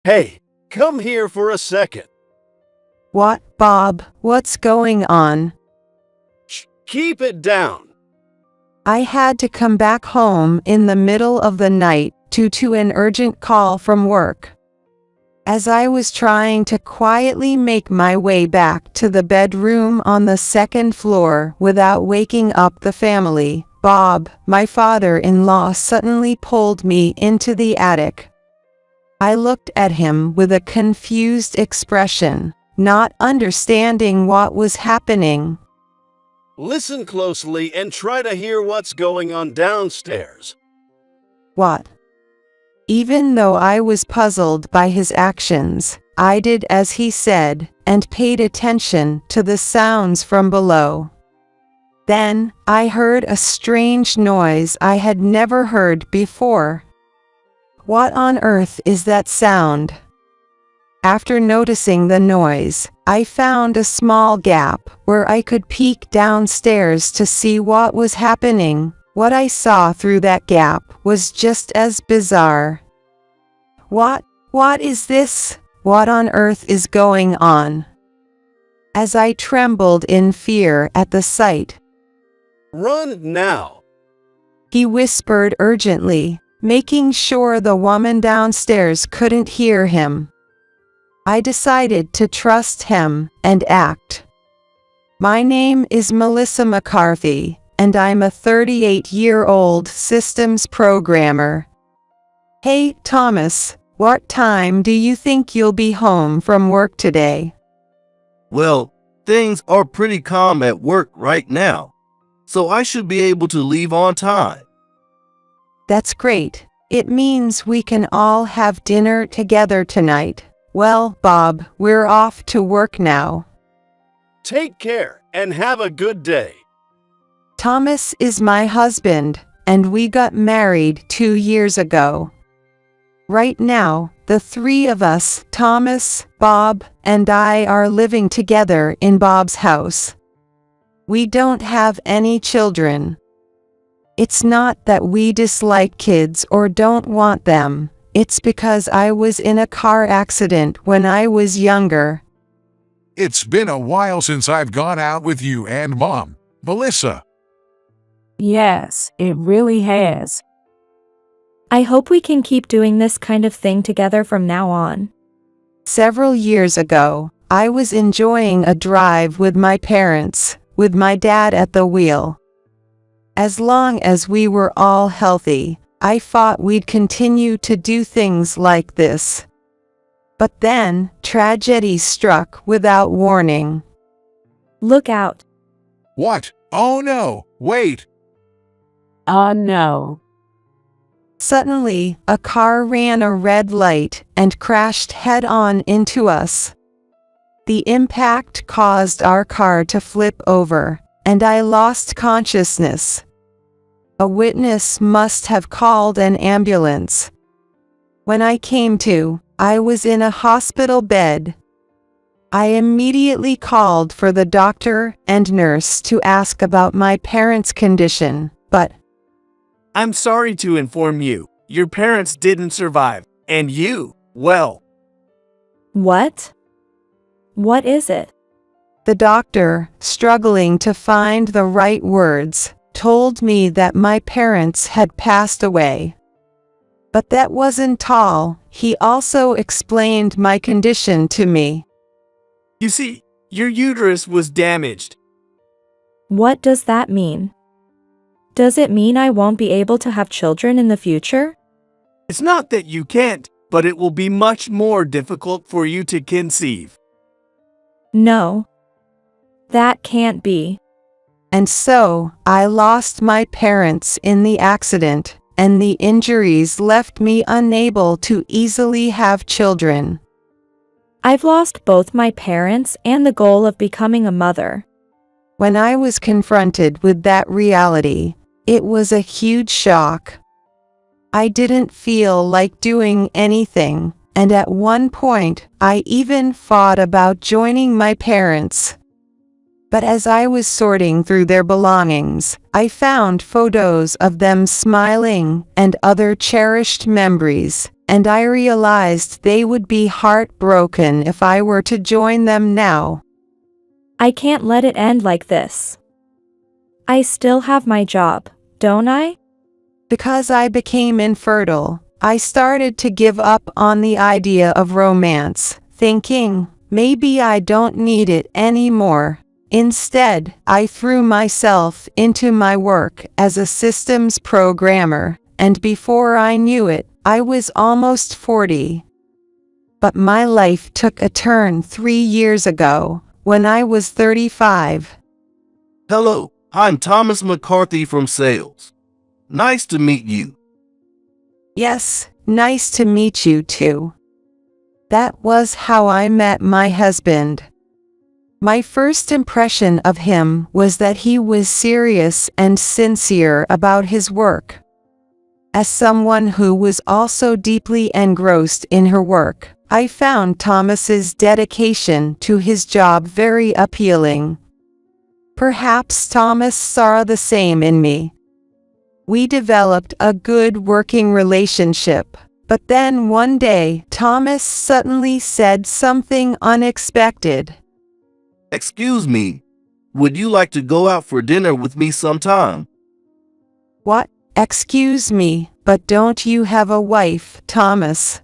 Hey, come here for a second. What, Bob? What's going on? Shh, keep it down. I had to come back home in the middle of the night due to an urgent call from work. As I was trying to quietly make my way back to the bedroom on the second floor without waking up the family, Bob, my father-in-law, suddenly pulled me into the attic. I looked at him with a confused expression, not understanding what was happening. Listen closely and try to hear what's going on downstairs. What? Even though I was puzzled by his actions, I did as he said, and paid attention to the sounds from below. Then, I heard a strange noise I had never heard before. What on earth is that sound? After noticing the noise, I found a small gap where I could peek downstairs to see what was happening. What I saw through that gap was just as bizarre. What is this? What on earth is going on? As I trembled in fear at the sight. Run now. He whispered urgently, making sure the woman downstairs couldn't hear him. I decided to trust him and act. My name is Melissa McCarthy, and I'm a 38-year-old systems programmer. Hey, Thomas, what time do you think you'll be home from work today? Well, things are pretty calm at work right now, so I should be able to leave on time. That's great. It means we can all have dinner together tonight. Well, Bob, we're off to work now. Take care and have a good day. Thomas is my husband, and we got married 2 years ago. Right now, the three of us, Thomas, Bob, and I, are living together in Bob's house. We don't have any children. It's not that we dislike kids or don't want them. It's because I was in a car accident when I was younger. It's been a while since I've gone out with you and Mom, Melissa. Yes, it really has. I hope we can keep doing this kind of thing together from now on. Several years ago, I was enjoying a drive with my parents, with my dad at the wheel. As long as we were all healthy, I thought we'd continue to do things like this. But then, tragedy struck without warning. Look out. What? Oh no, wait. Oh no. Suddenly, a car ran a red light and crashed head-on into us. The impact caused our car to flip over, and I lost consciousness. A witness must have called an ambulance. When I came to, I was in a hospital bed. I immediately called for the doctor and nurse to ask about my parents' condition, but I'm sorry to inform you, your parents didn't survive, and you, well. What? What is it? the doctor, struggling to find the right words, told me that my parents had passed away. But that wasn't all. He also explained my condition to me. You see, your uterus was damaged. What does that mean? Does it mean I won't be able to have children in the future? It's not that you can't, but it will be much more difficult for you to conceive. No. That can't be. And so, I lost my parents in the accident, and the injuries left me unable to easily have children. I've lost both my parents and the goal of becoming a mother. When I was confronted with that reality, it was a huge shock. I didn't feel like doing anything, and at one point, I even thought about joining my parents. But as I was sorting through their belongings, I found photos of them smiling and other cherished memories, and I realized they would be heartbroken if I were to join them now. I can't let it end like this. I still have my job, don't I? Because I became infertile, I started to give up on the idea of romance, thinking, maybe I don't need it anymore. Instead, I threw myself into my work as a systems programmer, and before I knew it, I was almost 40. But my life took a turn 3 years ago, when I was 35. Hello, I'm Thomas McCarthy from sales. Nice to meet you. Yes, nice to meet you too. That was how I met my husband. My first impression of him was that he was serious and sincere about his work. As someone who was also deeply engrossed in her work, I found Thomas's dedication to his job very appealing. Perhaps Thomas saw the same in me. We developed a good working relationship, but then one day Thomas suddenly said something unexpected. Excuse me, would you like to go out for dinner with me sometime? What? Excuse me, but don't you have a wife, Thomas?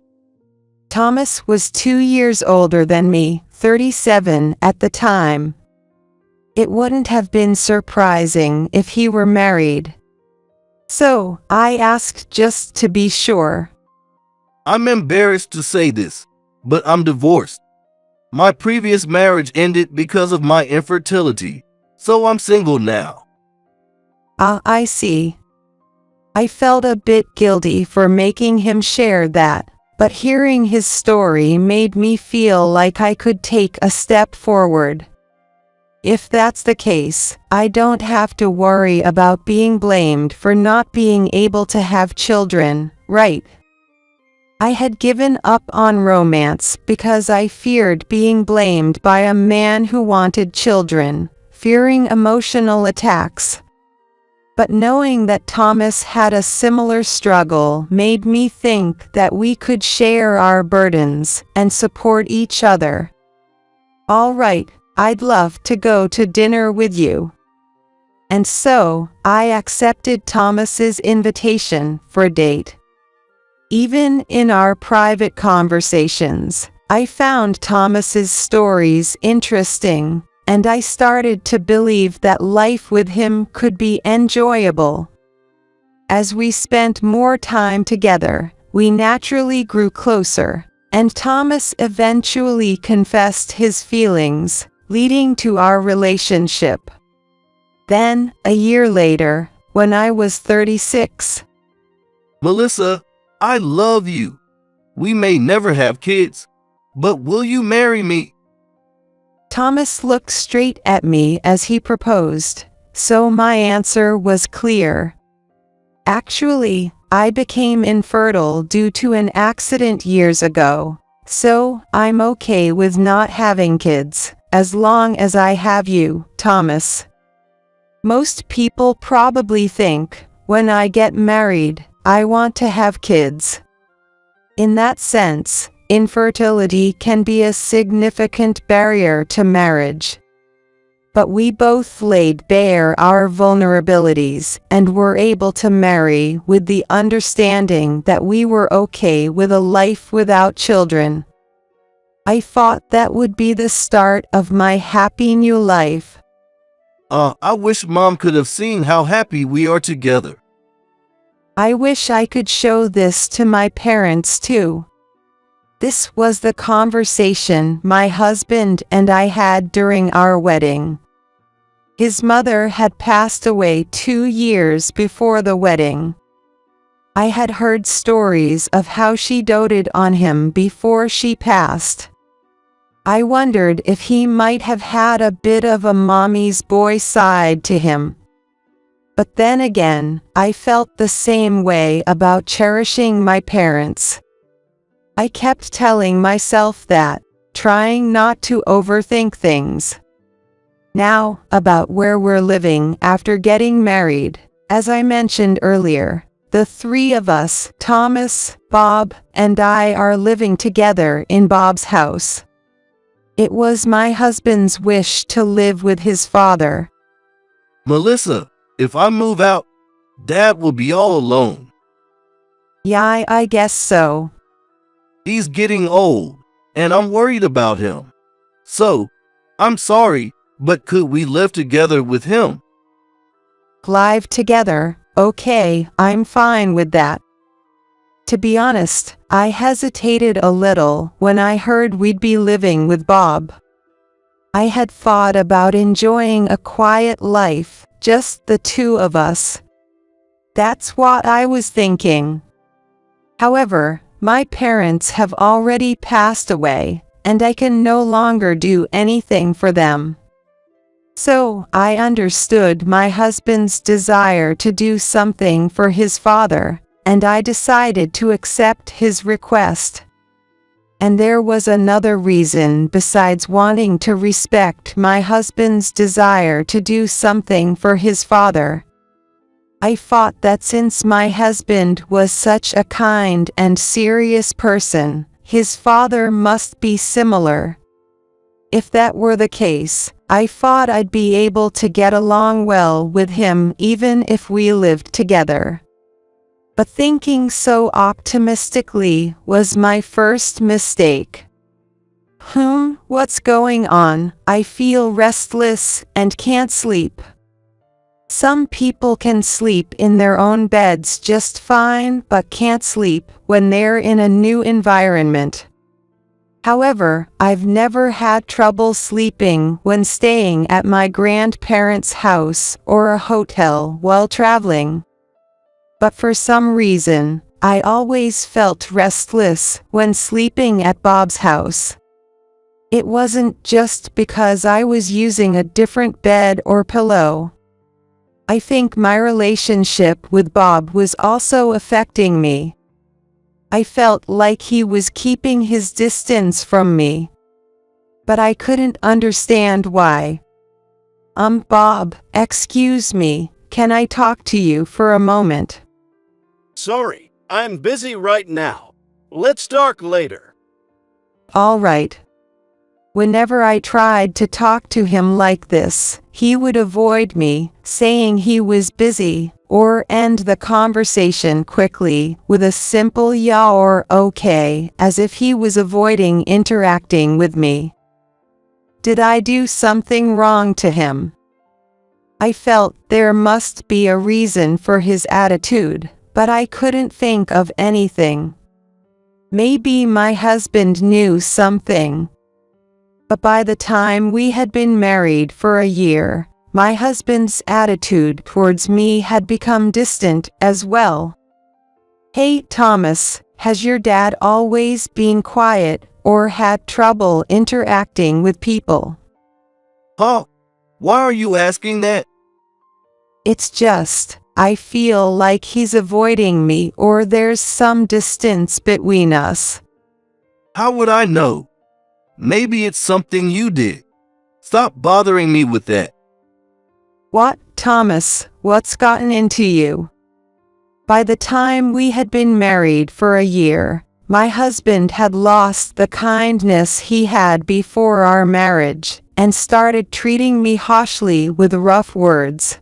Thomas was 2 years older than me, 37 at the time. It wouldn't have been surprising if he were married. So, I asked just to be sure. I'm embarrassed to say this, but I'm divorced. My previous marriage ended because of my infertility, so I'm single now. Ah, I see. I felt a bit guilty for making him share that, but hearing his story made me feel like I could take a step forward. If that's the case, I don't have to worry about being blamed for not being able to have children, right? I had given up on romance because I feared being blamed by a man who wanted children, fearing emotional attacks. But knowing that Thomas had a similar struggle made me think that we could share our burdens and support each other. All right, I'd love to go to dinner with you. And so, I accepted Thomas's invitation for a date. Even in our private conversations, I found Thomas's stories interesting, and I started to believe that life with him could be enjoyable. As we spent more time together, we naturally grew closer, and Thomas eventually confessed his feelings, leading to our relationship. Then, a year later, when I was 36, Melissa, I love you. We may never have kids, but will you marry me? Thomas looked straight at me as he proposed, so my answer was clear. Actually, I became infertile due to an accident years ago, so I'm okay with not having kids, as long as I have you, Thomas. Most people probably think, when I get married, I want to have kids. In that sense, infertility can be a significant barrier to marriage. But we both laid bare our vulnerabilities and were able to marry with the understanding that we were okay with a life without children. I thought that would be the start of my happy new life. I wish Mom could have seen how happy we are together. I wish I could show this to my parents too. This was the conversation my husband and I had during our wedding. His mother had passed away 2 years before the wedding. I had heard stories of how she doted on him before she passed. I wondered if he might have had a bit of a mommy's boy side to him. But then again, I felt the same way about cherishing my parents. I kept telling myself that, trying not to overthink things. Now, about where we're living after getting married. As I mentioned earlier, the three of us, Thomas, Bob and I are living together in Bob's house. It was my husband's wish to live with his father. Melissa, if I move out, Dad will be all alone. Yeah, I guess so. He's getting old, and I'm worried about him. So, I'm sorry, but could we live together with him? Live together, okay, I'm fine with that. To be honest, I hesitated a little when I heard we'd be living with Bob. I had thought about enjoying a quiet life, just the two of us. That's what I was thinking. However, my parents have already passed away, and I can no longer do anything for them. So, I understood my husband's desire to do something for his father, and I decided to accept his request. And there was another reason besides wanting to respect my husband's desire to do something for his father. I thought that since my husband was such a kind and serious person, his father must be similar. If that were the case, I thought I'd be able to get along well with him even if we lived together. But thinking so optimistically was my first mistake. What's going on? I feel restless and can't sleep. Some people can sleep in their own beds just fine but can't sleep when they're in a new environment. However, I've never had trouble sleeping when staying at my grandparents' house or a hotel while traveling. But for some reason, I always felt restless when sleeping at Bob's house. It wasn't just because I was using a different bed or pillow. I think my relationship with Bob was also affecting me. I felt like he was keeping his distance from me. But I couldn't understand why. Bob, excuse me, can I talk to you for a moment? Sorry, I'm busy right now. Let's talk later. All right. Whenever I tried to talk to him like this, he would avoid me, saying he was busy, or end the conversation quickly with a simple yeah or okay, as if he was avoiding interacting with me. Did I do something wrong to him? I felt there must be a reason for his attitude, but I couldn't think of anything. Maybe my husband knew something. But by the time we had been married for a year, my husband's attitude towards me had become distant as well. Hey Thomas, has your dad always been quiet or had trouble interacting with people? Huh? Why are you asking that? It's just, I feel like he's avoiding me or there's some distance between us. How would I know? Maybe it's something you did. Stop bothering me with that. What, Thomas, what's gotten into you? By the time we had been married for a year, my husband had lost the kindness he had before our marriage, and started treating me harshly with rough words.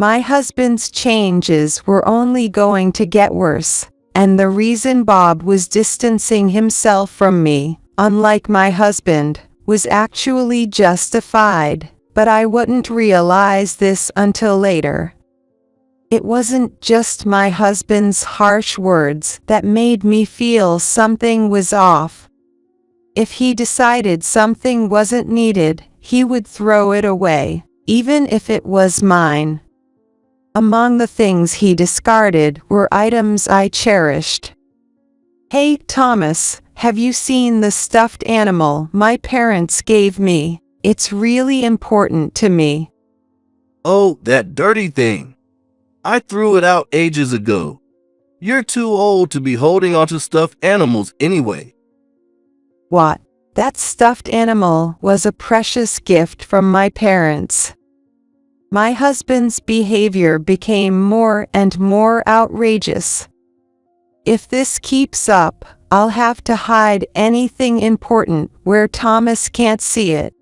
My husband's changes were only going to get worse, and the reason Bob was distancing himself from me, unlike my husband, was actually justified, but I wouldn't realize this until later. It wasn't just my husband's harsh words that made me feel something was off. If he decided something wasn't needed, he would throw it away, even if it was mine. Among the things he discarded were items I cherished. Hey Thomas, have you seen the stuffed animal my parents gave me? It's really important to me. Oh, that dirty thing. I threw it out ages ago. You're too old to be holding onto stuffed animals anyway. What? That stuffed animal was a precious gift from my parents. My husband's behavior became more and more outrageous. if this keeps up, I'll have to hide anything important where Thomas can't see it.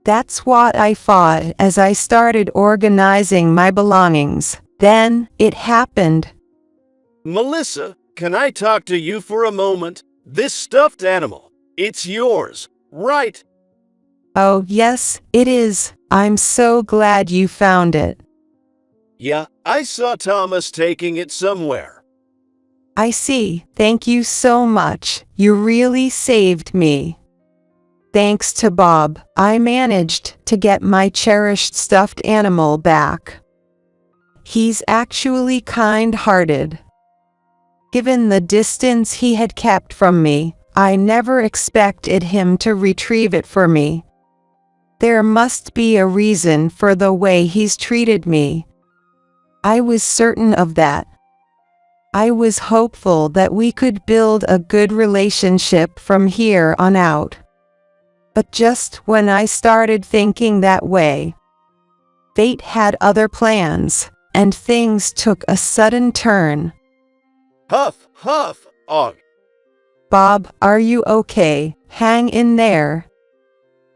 That's what I thought as I started organizing my belongings. Then it happened. Melissa, can I talk to you for a moment? This stuffed animal, it's yours, right? Oh, yes, it is. I'm so glad you found it. Yeah, I saw Thomas taking it somewhere. I see. Thank you so much. You really saved me. Thanks to Bob, I managed to get my cherished stuffed animal back. He's actually kind-hearted. Given the distance he had kept from me, I never expected him to retrieve it for me. There must be a reason for the way he's treated me. I was certain of that. I was hopeful that we could build a good relationship from here on out. But just when I started thinking that way, fate had other plans, and things took a sudden turn. Huff, huff, og. Bob, are you okay? Hang in there.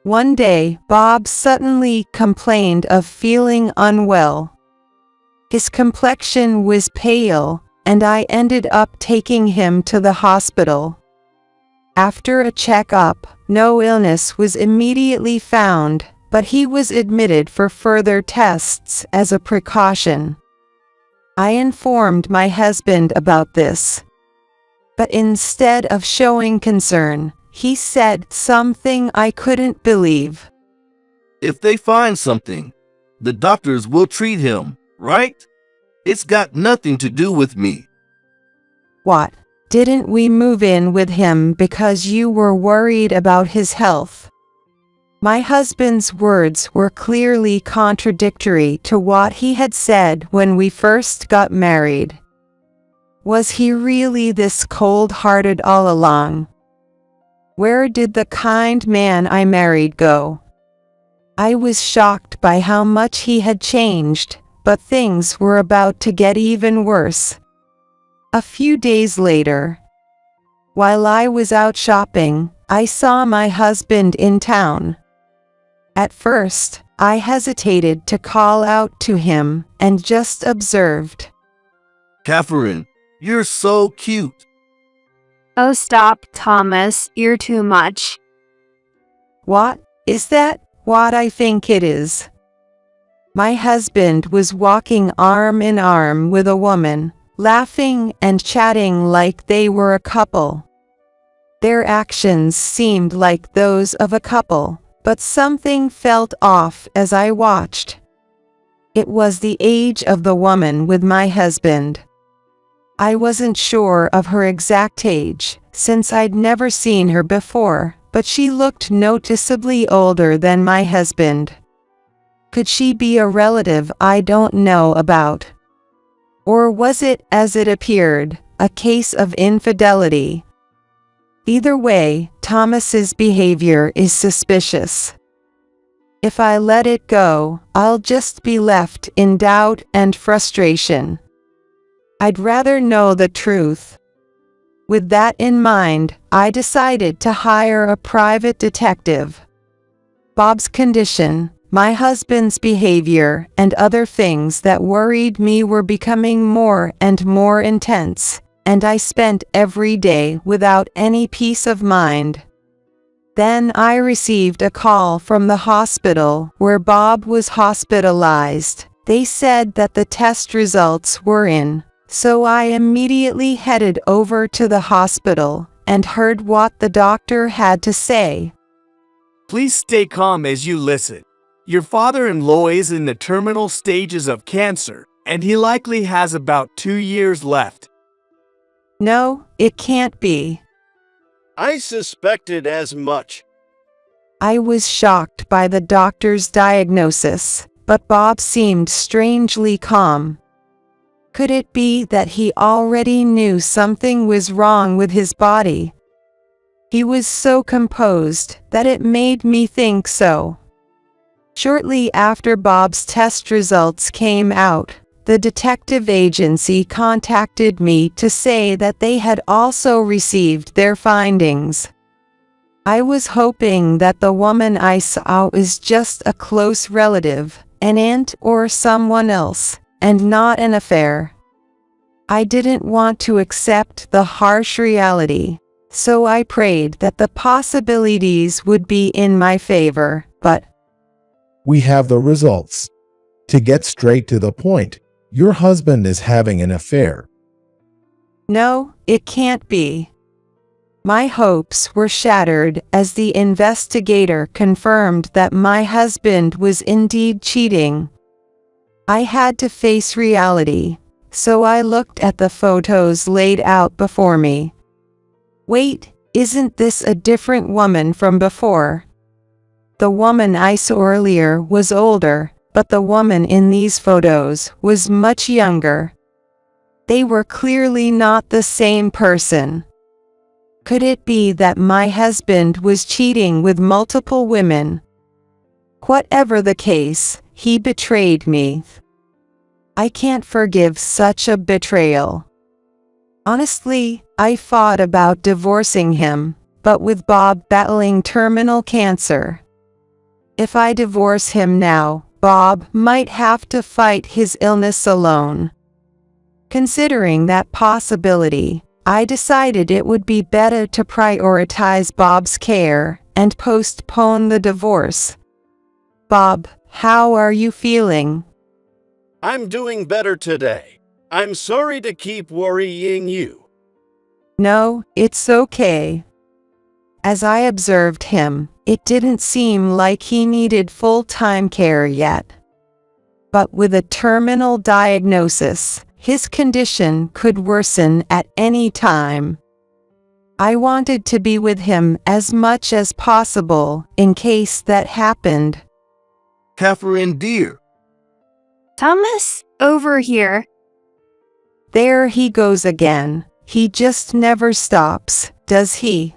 One day, Bob suddenly complained of feeling unwell. His complexion was pale, and I ended up taking him to the hospital. After a checkup, no illness was immediately found, but he was admitted for further tests as a precaution. I informed my husband about this. But instead of showing concern, he said something I couldn't believe. If they find something, the doctors will treat him, right? It's got nothing to do with me. What? Didn't we move in with him because you were worried about his health? My husband's words were clearly contradictory to what he had said when we first got married. Was he really this cold-hearted all along? Where did the kind man I married go? I was shocked by how much he had changed, but things were about to get even worse. A few days later, while I was out shopping, I saw my husband in town. At first, I hesitated to call out to him and just observed. Catherine, you're so cute. Oh, stop, Thomas, you're too much. What? Is that what I think it is? My husband was walking arm in arm with a woman, laughing and chatting like they were a couple. Their actions seemed like those of a couple, but something felt off as I watched. It was the age of the woman with my husband. I wasn't sure of her exact age, since I'd never seen her before, but she looked noticeably older than my husband. Could she be a relative I don't know about? Or was it, as it appeared, a case of infidelity? Either way, Thomas's behavior is suspicious. If I let it go, I'll just be left in doubt and frustration. I'd rather know the truth. With that in mind, I decided to hire a private detective. Bob's condition, my husband's behavior, and other things that worried me were becoming more and more intense, and I spent every day without any peace of mind. Then I received a call from the hospital where Bob was hospitalized. They said that the test results were in, so I immediately headed over to the hospital and heard what the doctor had to say. Please stay calm as you listen. Your father-in-law is in the terminal stages of cancer, and he likely has about 2 years left. No, it can't be. I suspected as much. I was shocked by the doctor's diagnosis, but Bob seemed strangely calm. Could it be that he already knew something was wrong with his body? He was so composed that it made me think so. Shortly after Bob's test results came out, The detective agency contacted me to say that they had also received their findings. I was hoping that the woman I saw was just a close relative, an aunt or someone else, and not an affair. I didn't want to accept the harsh reality, so I prayed that the possibilities would be in my favor, but We have the results. To get straight to the point, your husband is having an affair. no, it can't be. My hopes were shattered as the investigator confirmed that my husband was indeed cheating. I had to face reality, so I looked at the photos laid out before me. Wait, isn't this a different woman from before? The woman I saw earlier was older, but the woman in these photos was much younger. They were clearly not the same person. Could it be that my husband was cheating with multiple women? Whatever the case, he betrayed me. I can't forgive such a betrayal. Honestly, I thought about divorcing him, but with Bob battling terminal cancer. If I divorce him now, Bob might have to fight his illness alone. Considering that possibility, I decided it would be better to prioritize Bob's care and postpone the divorce. Bob, how are you feeling? I'm doing better today. I'm sorry to keep worrying you. No, it's okay. As I observed him, it didn't seem like he needed full-time care yet. But with a terminal diagnosis, his condition could worsen at any time. I wanted to be with him as much as possible in case that happened. Catherine, dear, Thomas, over here. There he goes again. He just never stops, does he?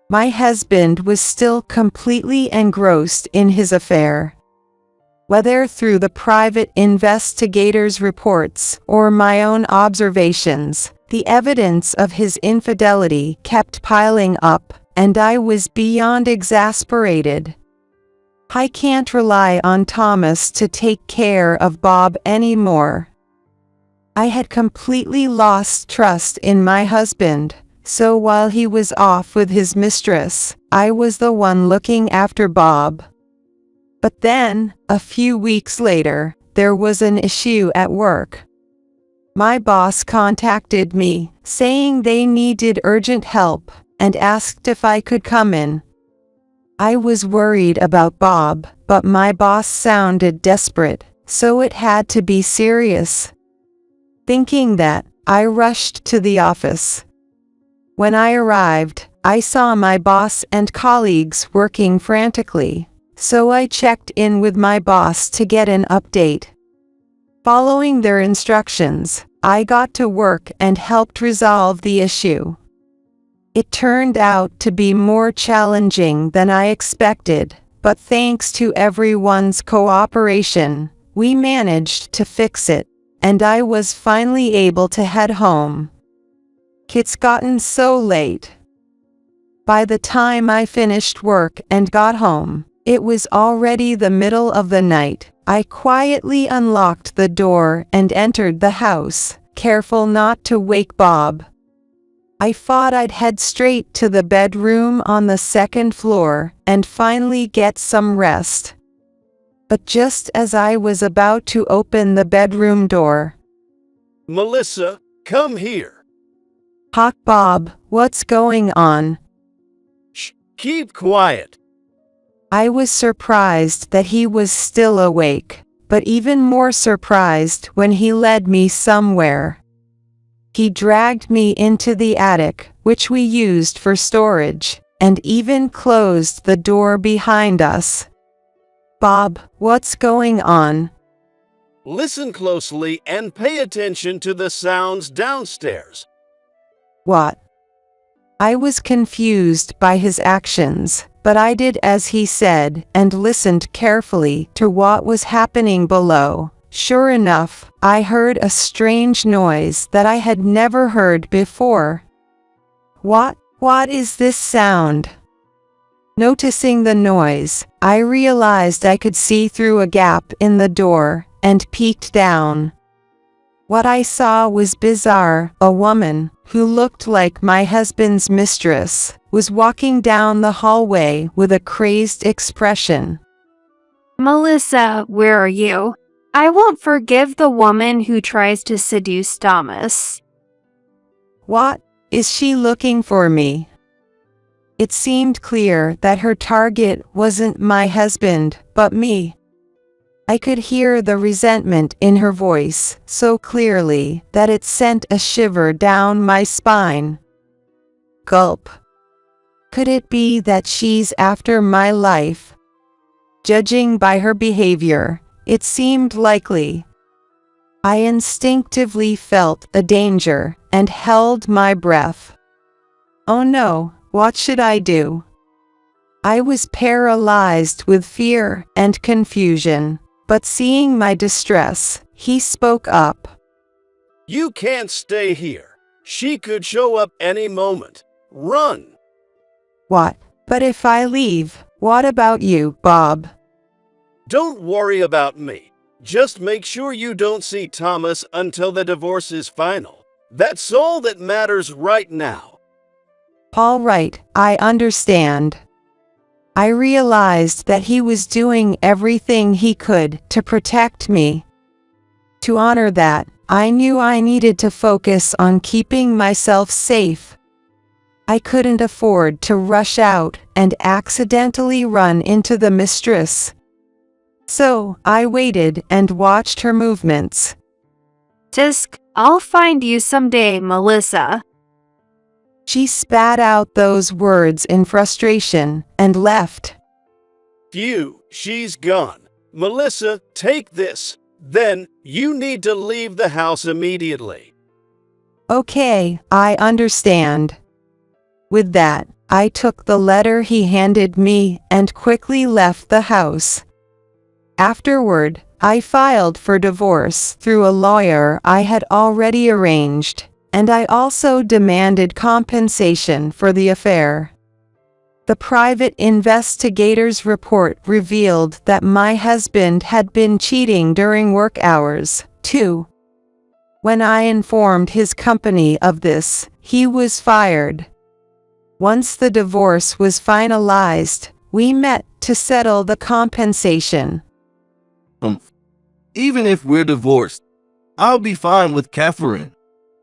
My husband was still completely engrossed in his affair. Whether through the private investigator's reports or my own observations, the evidence of his infidelity kept piling up, and I was beyond exasperated. I can't rely on Thomas to take care of Bob anymore. I had completely lost trust in my husband, so while he was off with his mistress, I was the one looking after Bob. But then, a few weeks later, there was an issue at work. My boss contacted me, saying they needed urgent help, and asked if I could come in. I was worried about Bob, but my boss sounded desperate, so it had to be serious. Thinking that, I rushed to the office. When I arrived, I saw my boss and colleagues working frantically, so I checked in with my boss to get an update. Following their instructions, I got to work and helped resolve the issue. It turned out to be more challenging than I expected, but thanks to everyone's cooperation, we managed to fix it, and I was finally able to head home. It's gotten so late. By the time I finished work and got home, it was already the middle of the night. I quietly unlocked the door and entered the house, careful not to wake Bob. I thought I'd head straight to the bedroom on the second floor and finally get some rest. But just as I was about to open the bedroom door, Melissa, come here. "Hawk Bob, what's going on?" Shh, keep quiet. I was surprised that he was still awake, but even more surprised when he led me somewhere. He dragged me into the attic, which we used for storage, and even closed the door behind us. "Bob, what's going on?" Listen closely and pay attention to the sounds downstairs. "What?" I was confused by his actions, but I did as he said and listened carefully to what was happening below. sure enough, I heard a strange noise that I had never heard before. What is this sound? Noticing the noise, I realized I could see through a gap in the door and peeked down. What I saw was bizarre. A woman, who looked like my husband's mistress, was walking down the hallway with a crazed expression. Melissa, where are you? I won't forgive the woman who tries to seduce Thomas. What? Is she looking for me? It seemed clear that her target wasn't my husband, but me. I could hear the resentment in her voice so clearly that it sent a shiver down my spine. Gulp. Could it be that she's after my life? Judging by her behavior, it seemed likely. I instinctively felt the danger and held my breath. Oh no, what should I do? I was paralyzed with fear and confusion, but seeing my distress, he spoke up. You can't stay here. She could show up any moment. Run! What? But if I leave, what about you, Bob? Don't worry about me. Just make sure you don't see Thomas until the divorce is final. That's all that matters right now. All right, I understand. I realized that he was doing everything he could to protect me. To honor that, I knew I needed to focus on keeping myself safe. I couldn't afford to rush out and accidentally run into the mistress. So, I waited and watched her movements. Tisk, I'll find you someday, Melissa. She spat out those words in frustration and left. Phew, she's gone. Melissa, take this. Then, you need to leave the house immediately. Okay, I understand. With that, I took the letter he handed me and quickly left the house. Afterward, I filed for divorce through a lawyer I had already arranged, and I also demanded compensation for the affair. The private investigator's report revealed that my husband had been cheating during work hours, too. When I informed his company of this, he was fired. Once the divorce was finalized, we met to settle the compensation. Even if we're divorced, I'll be fine with Catherine.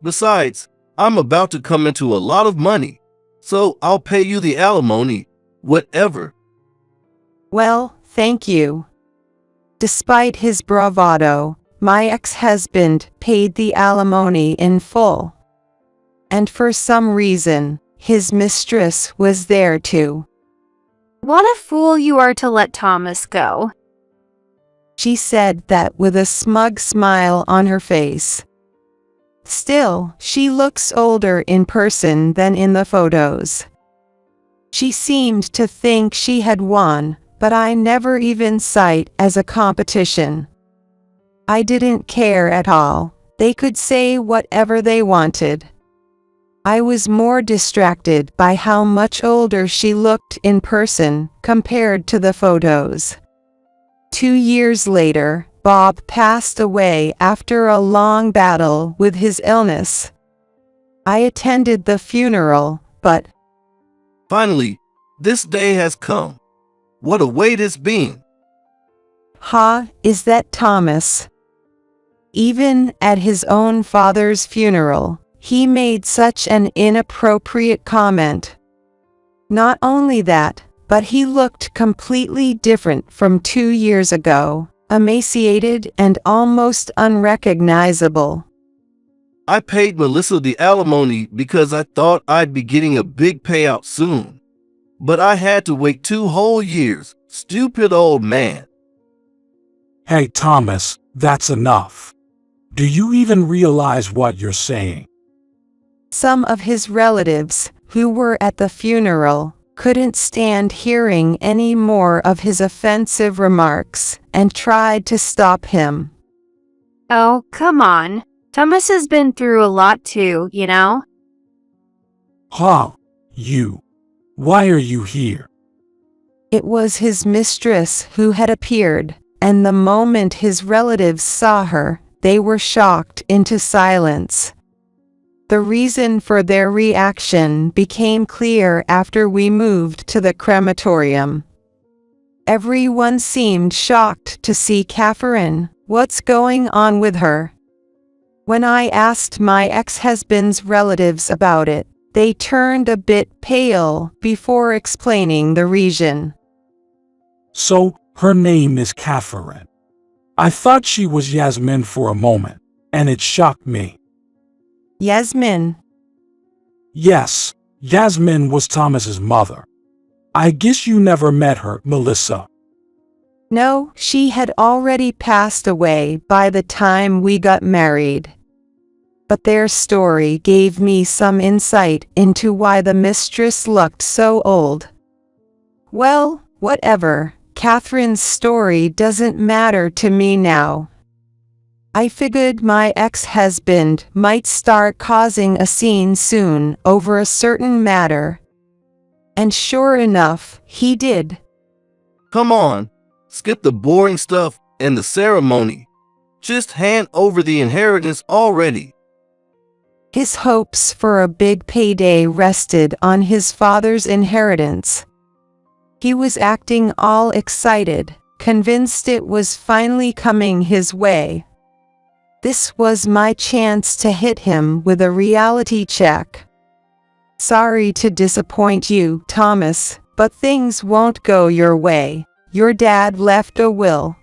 Besides, I'm about to come into a lot of money, so I'll pay you the alimony, whatever. Well, thank you. Despite his bravado, my ex-husband paid the alimony in full. And for some reason, his mistress was there too. What a fool you are to let Thomas go. She said that with a smug smile on her face. Still, she looks older in person than in the photos. She seemed to think she had won, but I never even saw it as a competition. I didn't care at all. They could say whatever they wanted. I was more distracted by how much older she looked in person compared to the photos. 2 years later, Bob passed away after a long battle with his illness. I attended the funeral, but Finally, this day has come. What a wait it's been. is that Thomas? Even at his own father's funeral, he made such an inappropriate comment. Not only that, but he looked completely different from 2 years ago, emaciated and almost unrecognizable. I paid Melissa the alimony because I thought I'd be getting a big payout soon. But I had to wait 2 whole years. Stupid old man. Hey, Thomas, that's enough. Do you even realize what you're saying? Some of his relatives, who were at the funeral, couldn't stand hearing any more of his offensive remarks and tried to stop him. Oh, come on. Thomas has been through a lot too, you know? Huh? You. Why are you here? It was his mistress who had appeared, and the moment his relatives saw her, they were shocked into silence. The reason for their reaction became clear after we moved to the crematorium. Everyone seemed shocked to see Catherine. What's going on with her? When I asked my ex-husband's relatives about it, they turned a bit pale before explaining the reason. So, her name is Catherine. I thought she was Yasmin for a moment, and it shocked me. Yasmin. Yes, Yasmin was Thomas's mother. I guess you never met her, Melissa. No, she had already passed away by the time we got married. But their story gave me some insight into why the mistress looked so old. Well, whatever. Catherine's story doesn't matter to me now. I figured my ex-husband might start causing a scene soon over a certain matter. And sure enough, he did. Come on, skip the boring stuff and the ceremony. Just hand over the inheritance already. His hopes for a big payday rested on his father's inheritance. He was acting all excited, convinced it was finally coming his way. This was my chance to hit him with a reality check. Sorry to disappoint you, Thomas, but things won't go your way. Your dad left a will.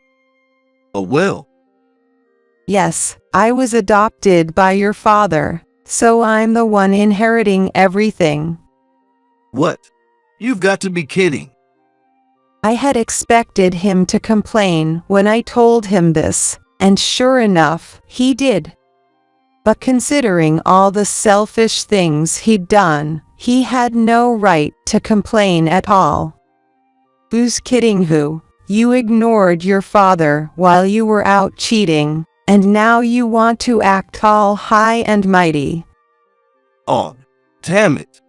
A will? Yes, I was adopted by your father, so I'm the one inheriting everything. What? You've got to be kidding. I had expected him to complain when I told him this, and sure enough, he did. But considering all the selfish things he'd done, he had no right to complain at all. Who's kidding who? You ignored your father while you were out cheating, and now you want to act all high and mighty. Oh, damn it.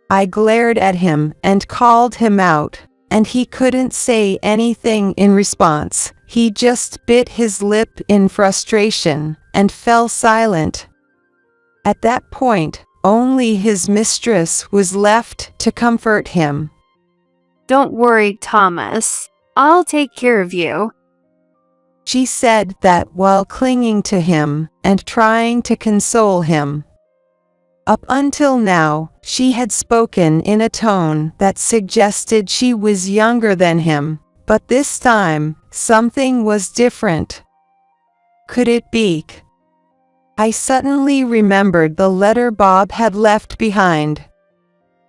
I glared at him and called him out, and he couldn't say anything in response. He just bit his lip in frustration and fell silent. At that point, only his mistress was left to comfort him. Don't worry, Thomas. I'll take care of you. She said that while clinging to him and trying to console him. Up until now, she had spoken in a tone that suggested she was younger than him, but this time, something was different. Could it be? I suddenly remembered the letter Bob had left behind.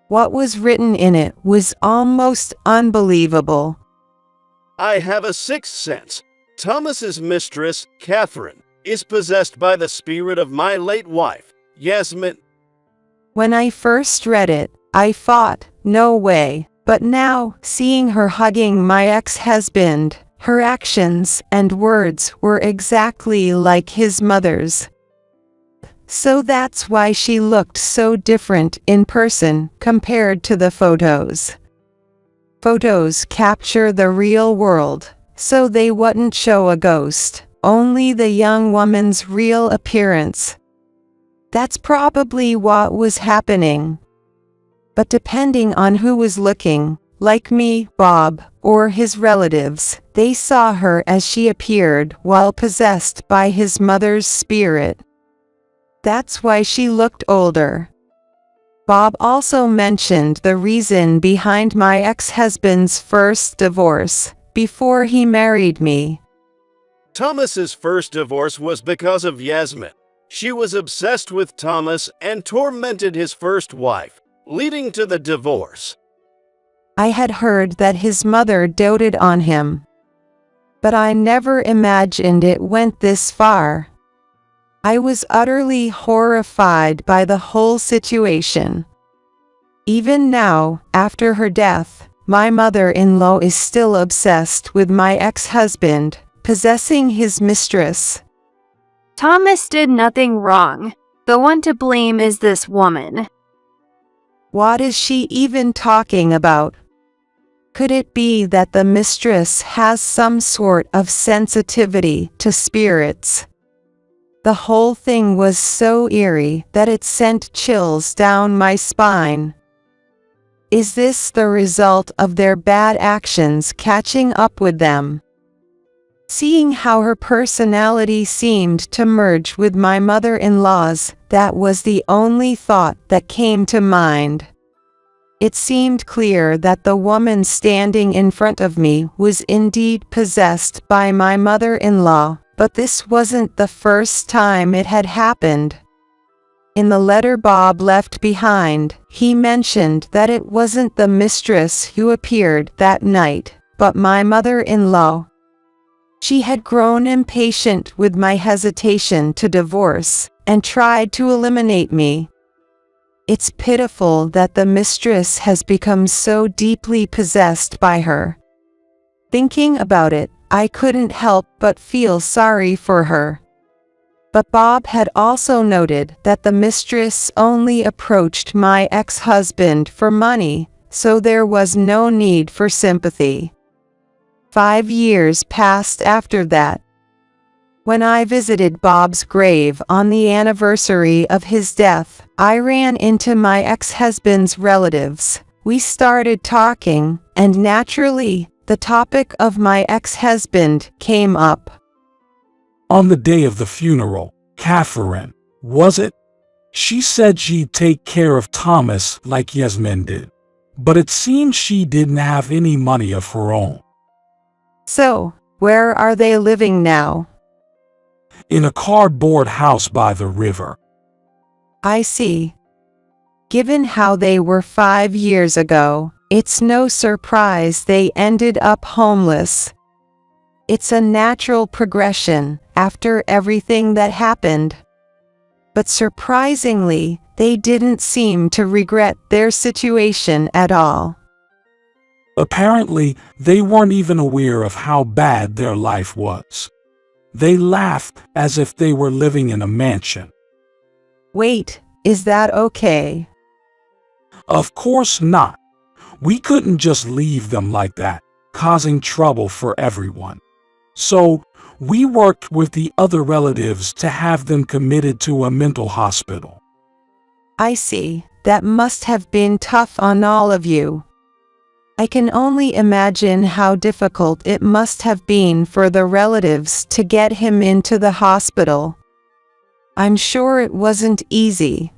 What was written in it was almost unbelievable. I have a sixth sense. Thomas's mistress, Catherine, is possessed by the spirit of my late wife, Yasmin. When I first read it, I thought, no way, but now, seeing her hugging my ex-husband, her actions and words were exactly like his mother's. So that's why she looked so different in person compared to the photos. Photos capture the real world, so they wouldn't show a ghost, only the young woman's real appearance. That's probably what was happening. But depending on who was looking, like me, Bob, or his relatives, they saw her as she appeared while possessed by his mother's spirit. That's why she looked older. Bob also mentioned the reason behind my ex-husband's first divorce, before he married me. Thomas's first divorce was because of Yasmin. She was obsessed with Thomas and tormented his first wife, leading to the divorce. I had heard that his mother doted on him. But I never imagined it went this far. I was utterly horrified by the whole situation. Even now, after her death, my mother-in-law is still obsessed with my ex-husband, possessing his mistress. Thomas did nothing wrong. The one to blame is this woman. What is she even talking about? Could it be that the mistress has some sort of sensitivity to spirits? The whole thing was so eerie that it sent chills down my spine. Is this the result of their bad actions catching up with them? Seeing how her personality seemed to merge with my mother-in-law's, that was the only thought that came to mind. It seemed clear that the woman standing in front of me was indeed possessed by my mother-in-law, but this wasn't the first time it had happened. In the letter Bob left behind, he mentioned that it wasn't the mistress who appeared that night, but my mother-in-law. She had grown impatient with my hesitation to divorce, and tried to eliminate me. It's pitiful that the mistress has become so deeply possessed by her. Thinking about it, I couldn't help but feel sorry for her. But Bob had also noted that the mistress only approached my ex-husband for money, so there was no need for sympathy. 5 years passed after that. When I visited Bob's grave on the anniversary of his death, I ran into my ex-husband's relatives. We started talking, and naturally, the topic of my ex-husband came up. On the day of the funeral, Catherine, was it? She said she'd take care of Thomas like Yasmin did. But it seemed she didn't have any money of her own. So, where are they living now? In a cardboard house by the river. I see. Given how they were 5 years ago, it's no surprise they ended up homeless. It's a natural progression after everything that happened. But surprisingly, they didn't seem to regret their situation at all. Apparently, they weren't even aware of how bad their life was. They laughed as if they were living in a mansion. Wait, is that okay? Of course not. We couldn't just leave them like that, causing trouble for everyone. So, we worked with the other relatives to have them committed to a mental hospital. I see. That must have been tough on all of you. I can only imagine how difficult it must have been for the relatives to get him into the hospital. I'm sure it wasn't easy.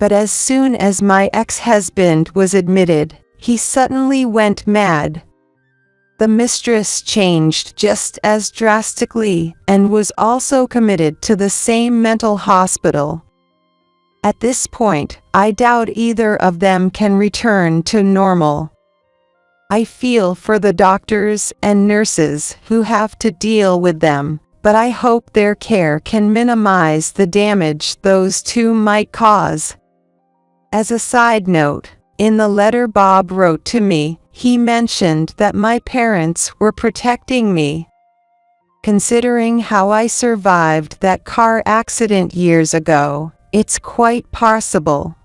But as soon as my ex-husband was admitted, he suddenly went mad. The mistress changed just as drastically and was also committed to the same mental hospital. At this point, I doubt either of them can return to normal. I feel for the doctors and nurses who have to deal with them, but I hope their care can minimize the damage those two might cause. As a side note, in the letter Bob wrote to me, he mentioned that my parents were protecting me. Considering how I survived that car accident years ago, it's quite possible.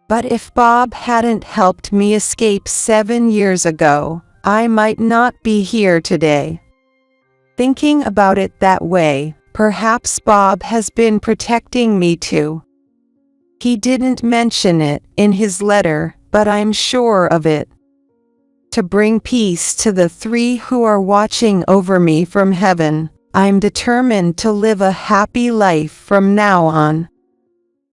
But if Bob hadn't helped me escape 7 years ago, I might not be here today. Thinking about it that way, perhaps Bob has been protecting me too. He didn't mention it in his letter, but I'm sure of it. To bring peace to the 3 who are watching over me from heaven, I'm determined to live a happy life from now on.